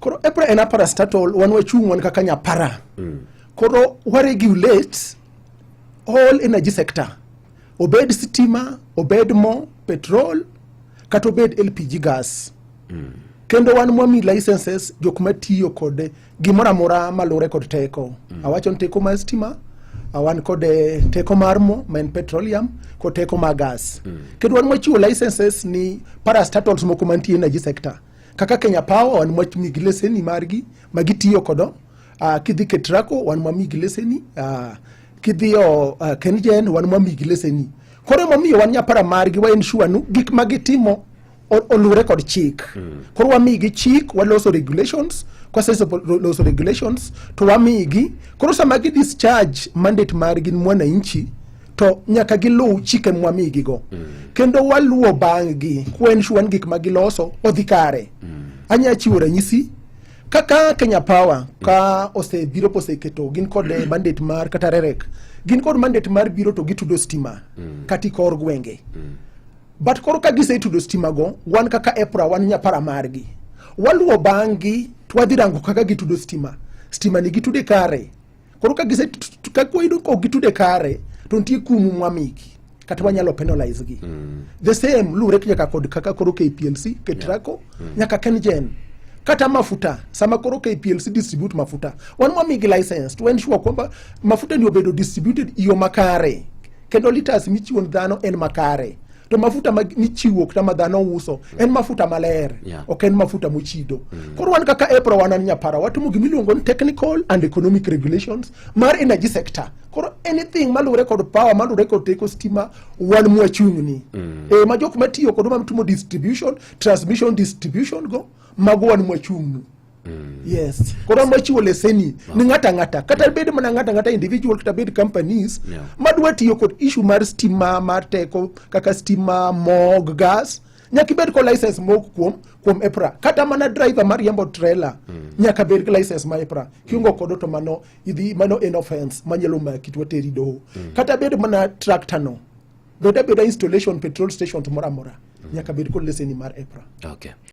Koro EPRA en parastatal wan wachung' wan kaka nyapara. Koro we regulate all energy sector. Obed stima, obed mo, petrol, kata obed LPG gas. Kendo wan mwami licenses jok matiyo kod gimora mora malure kod teko. Awachon teko mar stima, awan kod teko mar mo, main petroleum, kod teko mar gas. Kendo wan mwachiwo licenses ni parastatals moko mantie energy sector. Kaka Kenya Power wan mwamigi leseni margi, magitiyo kodo. Kidhi ketrako wan mwamigi leseni. Kidhi kenjen wan mwamigi leseni. Koro mwamiyo wan nyapara margi wa ensure nu gik magitimo olure kod chik. Koro wamigi chik waloso regulations. Kwa sasa loso regulations to wamigi. Koro samagi discharge mandate margi mwananchi to nyaka gilu chike mwamigi go. Kendo waluo bangi kuensure gik magiloso odhikare. Anya chiwo ranyisi kaka Kenya Power ka ose biro pose keto gin kod mandate mar kata rerek. Gin kod mandate mar biro to gitudo stima kati kor gwenge. But koro ka gise tudo stima go wan kaka EPRA wan nyapara margi. Waluo bangi twadhirango kaka gitudo stima. Stima ni gitude kare. Koro ka gise kakwedo ko gitude kare to ntie kumu mwamiki. Kata wanyalo penalize gi. The same lure nyaka kod kaka koro KPLC ketrako nyaka kenjen. Kata mafuta sama koro KPLC distribute mafuta wan mwamigi license to ensure kwamba mafuta ni obedo distributed iyo makare. Kendo liters michiwo dhano en makare. To mafuta michiwo kata madhano uso en mafuta maler, ok en mafuta mochido. Koro wan kaka EPRA wan nyapara watumo gimiluongo ni technical and economic regulations mar energy sector. Koro anything malure kod power, malure kod teko stima wan mwachung'ni. Ma jok matiyo kod mamtumo distribution, transmission distribution go mago wan mwachung'ni. Yes. Koro mwachiwo leseni ni ngata kata bed mana ngata individual kata bed companies madwa tiyo kod issue mar stima, mar teko kaka stima, mog, gas nyaka bed ko license mok kuom EPRA. Kata mana driver mar yambo trailer nyaka bed license mar EPRA. Kiungo kod to mano en offense manyalo maki to teri do. Kata bed mana tractor no. Beda installation petrol station to mora nyaka bed ko leseni mar EPRA. Okay.